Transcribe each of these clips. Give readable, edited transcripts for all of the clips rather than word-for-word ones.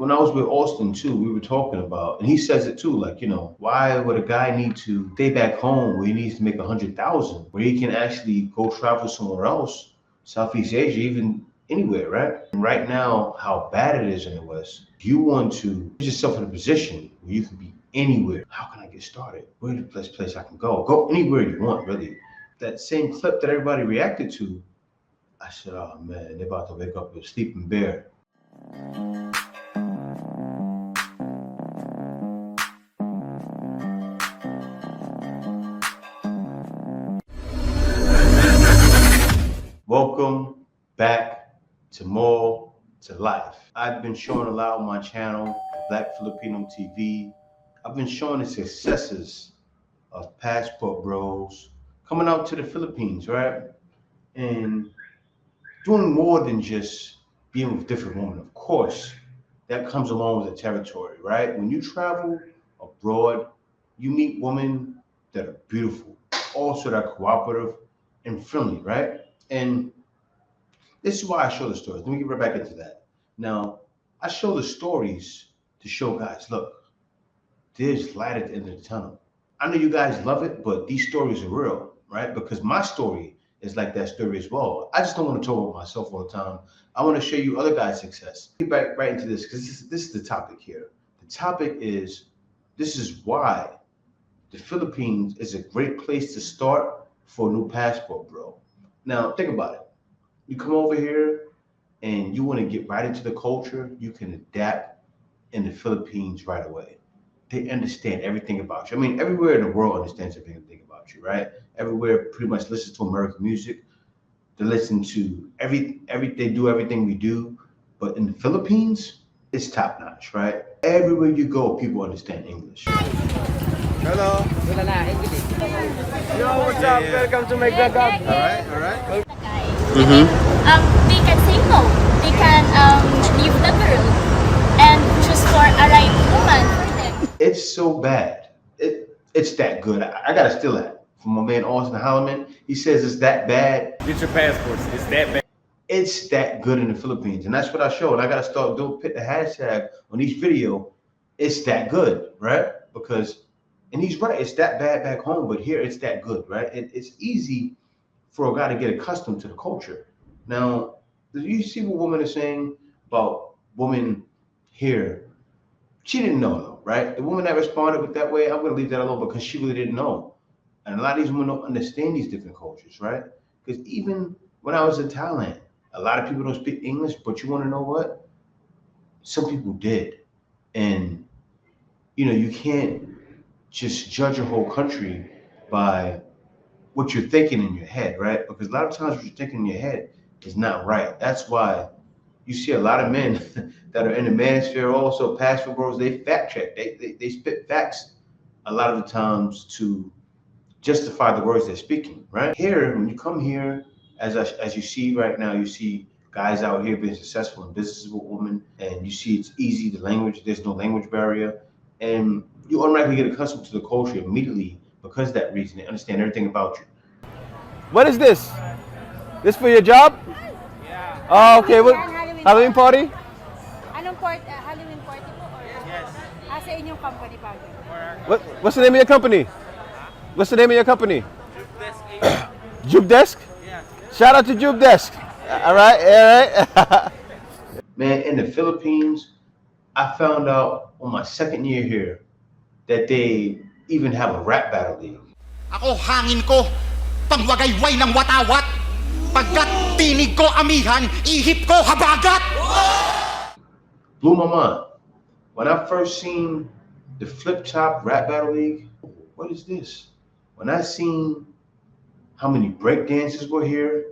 when I was with Austin too, we were talking about, and he says it too, like, why would a guy need to stay back home where he needs to make 100,000, where he can actually go travel somewhere else, Southeast Asia, even anywhere, right? And right now, how bad it is in the West, you want to put yourself in a position where you can be anywhere. How can I get started? Where's the best place I can go? Go anywhere you want, really. That same clip that everybody reacted to, I said, oh man, they're about to wake up a sleeping bear. Welcome back to More to Life. I've been showing a lot on my channel, Black Filipino TV. I've been showing the successes of passport bros coming out to the Philippines, right? And doing more than just being with different women. Of course, that comes along with the territory, right? When you travel abroad, you meet women that are beautiful, also that are cooperative and friendly, right? And this is why I show the stories. Let me get right back into that. Now, I show the stories to show guys, look, there's light at the end of the tunnel. I know you guys love it, but these stories are real, right? Because my story is like that story as well. I just don't want to talk about myself all the time. I want to show you other guys' success. Get back right into this, because this is the topic here. The topic is, this is why the Philippines is a great place to start for a new passport, bro. Now, think about it. You come over here and you want to get right into the culture, you can adapt in the Philippines right away. They understand everything about you. I mean, everywhere in the world understands everything about you, right? Everywhere pretty much listens to American music. They listen to they do everything we do. But in the Philippines, it's top notch, right? Everywhere you go, people understand English. Hello. Yo, what's up? Welcome to my vlog. All right. They can say no. They can leave the girl and choose for a right woman for them. It's so bad. It's that good. I gotta steal that from my man Austin Holloman. He says it's that bad. Get your passports. It's that bad. It's that good in the Philippines, and that's what I show. And I gotta start put the hashtag on each video. It's that good, right? And he's right. It's that bad back home, but here it's that good, right? It's easy for a guy to get accustomed to the culture. Now, did you see what women are saying about women here? She didn't know though, right? The woman that responded with that way, I'm gonna leave that alone because she really didn't know. And a lot of these women don't understand these different cultures, right? Because even when I was in Thailand, a lot of people don't speak English, but you wanna know what? Some people did. And you can't just judge a whole country by what you're thinking in your head, right? Because a lot of times what you're thinking in your head is not right. That's why you see a lot of men that are in the manosphere, also passport bros, they fact check. They spit facts a lot of the times to justify the words they're speaking, right? Here, when you come here, as you see right now, you see guys out here being successful in business with women, and you see it's easy, there's no language barrier, and you automatically get accustomed to the culture immediately because of that reason. They understand everything about you. What is this? This for your job? Yeah. Oh, okay. What? Halloween party? Anong Halloween party po? Or yes. Sa inyong company pa? What's the name of your company? What's the name of your company? Jube Desk? Yeah. Shout out to Jube Desk. All right. Man, in the Philippines, I found out on my second year here that they even have a rap battle league. Ako hangin ko, pangwagayway ng watawat. Pagkat tinig ko amihan, ihip ko habagat. Blew my mind. When I first seen the Flip Top Rap Battle League, what is this? When I seen how many break dances were here,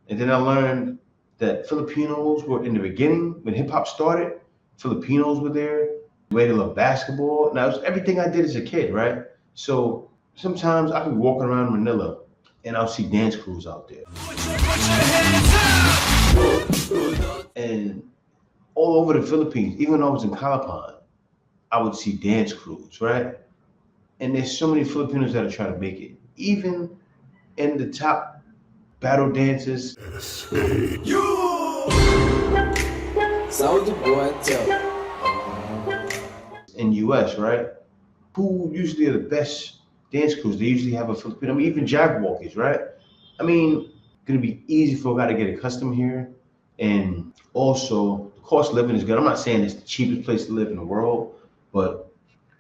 and then I learned that Filipinos were in the beginning, when hip hop started, Filipinos were there. The way they love basketball. Now, it was everything I did as a kid, right? So sometimes I could be walking around Manila and I'll see dance crews out there. And all over the Philippines, even when I was in Calapan, I would see dance crews, right? And there's so many Filipinos that are trying to make it. Even in the top battle dances. Sound of Guantel. US, right? Who usually are the best dance crews? They usually have a Filipino, I mean, even Jaguars, right? I mean, gonna be easy for a guy to get accustomed here. And also, the cost of living is good. I'm not saying it's the cheapest place to live in the world, but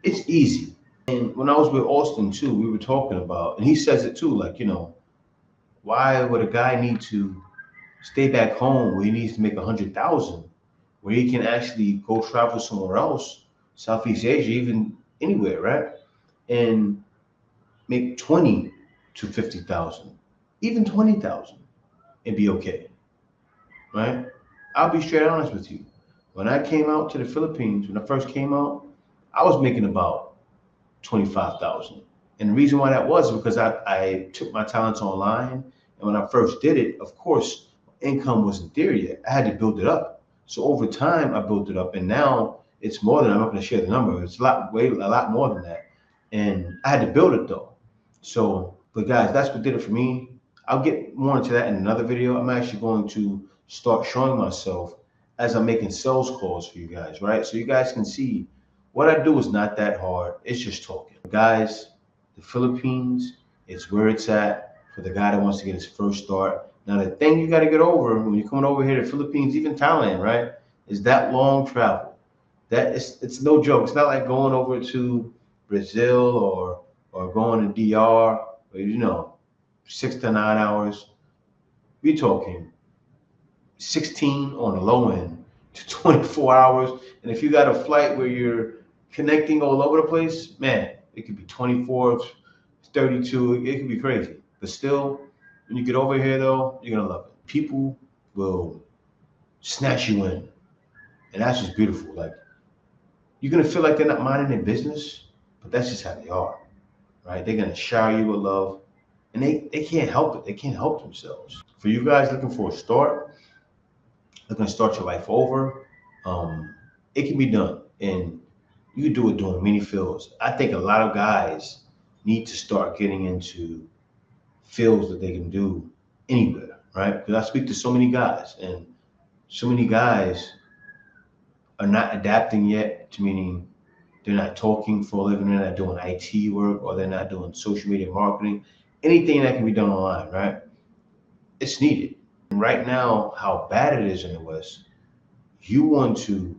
it's easy. And when I was with Austin too, we were talking about, and he says it too, like, why would a guy need to stay back home where he needs to make 100,000, where he can actually go travel somewhere else, Southeast Asia, even anywhere, right? And make 20 to 50,000, even 20,000, and be okay, right? I'll be straight honest with you. When I came out to the Philippines, when I first came out, I was making about 25,000. And the reason why that was because I took my talents online. And when I first did it, of course, income wasn't there yet. I had to build it up. So over time, I built it up. And now it's more than, I'm not going to share the number. It's a lot more than that. And I had to build it though. So, but guys, that's what did it for me. I'll get more into that in another video. I'm actually going to start showing myself as I'm making sales calls for you guys, right? So you guys can see what I do is not that hard. It's just talking. Guys, the Philippines is where it's at for the guy that wants to get his first start. Now, the thing you got to get over when you're coming over here to the Philippines, even Thailand, right, is that long travel. That it's no joke. It's not like going over to Brazil or going to DR, or, 6 to 9 hours. We're talking 16 on the low end to 24 hours. And if you got a flight where you're connecting all over the place, man, it could be 24, 32. It could be crazy. But still, when you get over here, though, you're going to love it. People will snatch you in. And that's just beautiful. Like, you're going to feel like they're not minding their business, but that's just how they are, right? They're going to shower you with love. And they can't help it. They can't help themselves. For you guys looking for a start, looking to start your life over, it can be done. And you can do it doing many fields. I think a lot of guys need to start getting into fields that they can do anywhere, right? Because I speak to so many guys, and so many guys are not adapting yet to meaning they're not talking for a living, they're not doing IT work, or they're not doing social media marketing, anything that can be done online, right? It's needed. And right now, how bad it is in the West, you want to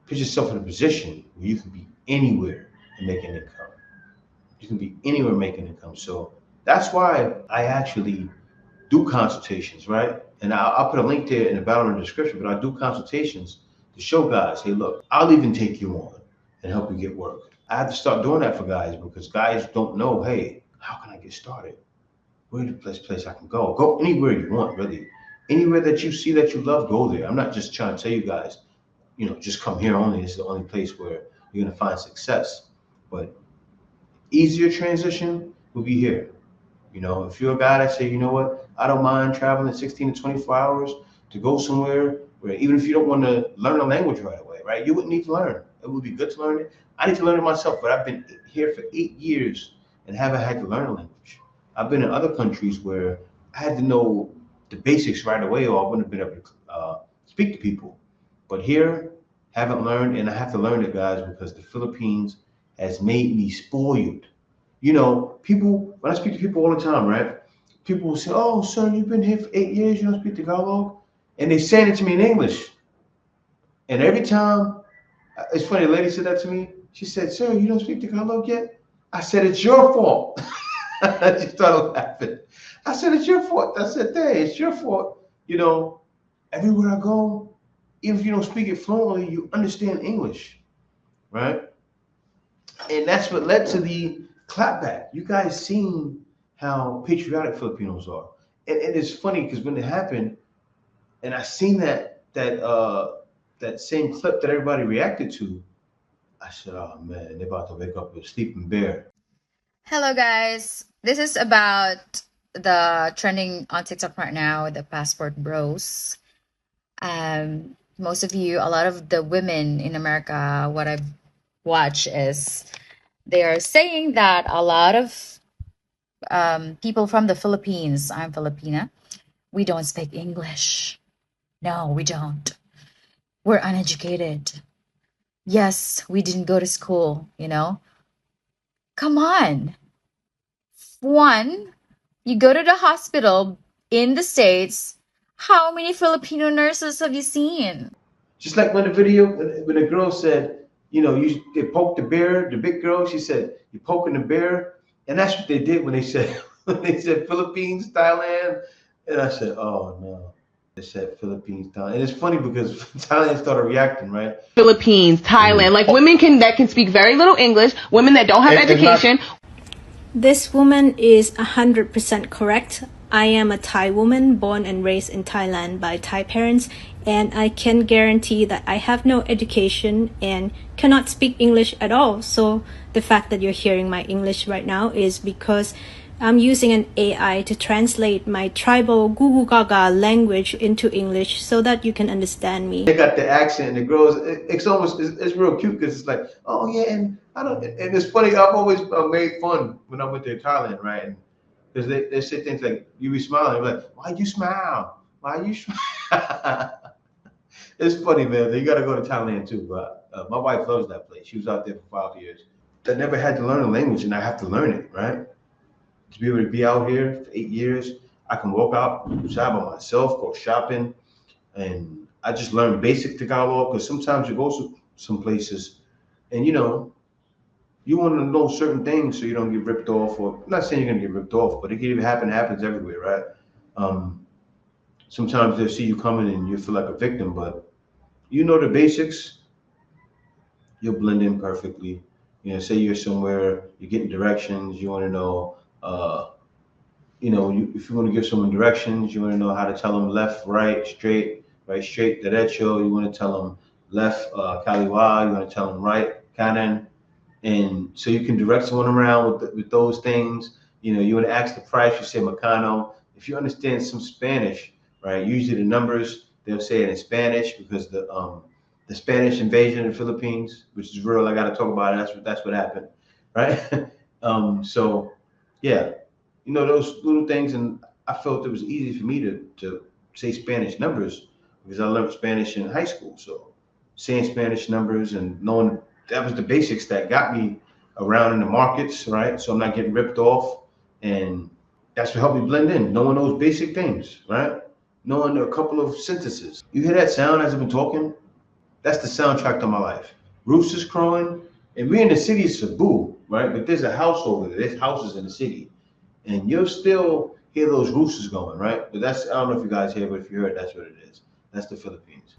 put yourself in a position where you can be anywhere and make an income. You can be anywhere making income. So that's why I actually do consultations, right? And I'll put a link there in the bottom of the description, but I do consultations to show guys, hey, look, I'll even take you on and help you get work. I have to start doing that for guys because guys don't know, hey, how can I get started? Where's the place I can go? Go anywhere you want, really. Anywhere that you see that you love, go there. I'm not just trying to tell you guys, just come here only. This is the only place where you're going to find success. But easier transition will be here. If you're a guy that say, you know what, I don't mind traveling 16 to 24 hours to go somewhere where even if you don't want to learn a language right away, right? You wouldn't need to learn. It would be good to learn it. I need to learn it myself, but I've been here for 8 years and haven't had to learn a language. I've been in other countries where I had to know the basics right away or I wouldn't have been able to speak to people. But here, haven't learned, and I have to learn it, guys, because the Philippines has made me spoiled. People, when I speak to people all the time, right? People will say, oh, sir, you've been here for 8 years, you don't speak Tagalog? And they say it to me in English. And every time, it's funny, a lady said that to me. She said, sir, you don't speak Tagalog yet? I said, it's your fault. She started laughing. I said, it's your fault. I said, hey, it's your fault. Everywhere I go, even if you don't speak it fluently, you understand English, right? And that's what led to the clapback. You guys seen how patriotic Filipinos are. And it's funny because when it happened, and I seen that same clip that everybody reacted to, I said, oh man, they're about to wake up with a sleeping bear. Hello guys, this is about the trending on TikTok right now, the passport bros. Most of you, a lot of the women in America, what I've watched is they are saying that a lot of people from the Philippines, I'm Filipina, we don't speak English. No, we don't. We're uneducated. Yes, we didn't go to school, you know? Come on. One, you go to the hospital in the States. How many Filipino nurses have you seen? Just like when the video, when the girl said, you know, they poked the bear, the big girl, she said, you're poking the bear. And that's what they did when they said, when they said Philippines, Thailand. And I said, oh no. They said Philippines, Thailand. And it's funny because Thailand started reacting, right? Philippines, Thailand, like women that can speak very little English, women that don't have education. This woman is 100% correct. I am a Thai woman born and raised in Thailand by Thai parents, and I can guarantee that I have no education and cannot speak English at all. So the fact that you're hearing my English right now is because I'm using an AI to translate my tribal Gugu Gaga language into English so that you can understand me. They got the accent, and the girls, it's real cute because it's like, oh yeah, and I don't, and it's funny. I've always made fun when I went to Thailand, right? Because they say things like, you be smiling, like, why you smile? Why you smile? It's funny, man. You got to go to Thailand too. But my wife loves that place. She was out there for 5 years. I never had to learn a language, and I have to learn it, right? To be able to be out here for 8 years, I can walk outside by myself, go shopping, and I just learned basic Tagalog because sometimes you go to some places and you want to know certain things so you don't get ripped off. Or I'm not saying you're gonna get ripped off, but it can even happens everywhere, right? Sometimes they'll see you coming and you feel like a victim, but you know the basics, you'll blend in perfectly. Say you're somewhere, you're getting directions, you want to know, if you want to give someone directions, you want to know how to tell them left, right, straight, derecho. You want to tell them left, kaliwa. You want to tell them right, kanan. And so you can direct someone around with those things. You want to ask the price, you say Macano. If you understand some Spanish, right, usually the numbers, they'll say it in Spanish because the Spanish invasion in the Philippines, which is real, I got to talk about it. That's what happened, right? So, yeah, those little things. And I felt it was easy for me to say Spanish numbers because I learned Spanish in high school. So saying Spanish numbers and knowing that was the basics that got me around in the markets, right? So I'm not getting ripped off. And that's what helped me blend in, knowing those basic things, right? Knowing a couple of sentences. You hear that sound as I've been talking? That's the soundtrack to my life. Roosters crowing, and we're in the city of Cebu, right? But there's a house over there. There's houses in the city, and you'll still hear those roosters going, right? But I don't know if you guys hear, but if you heard, that's what it is. That's the Philippines.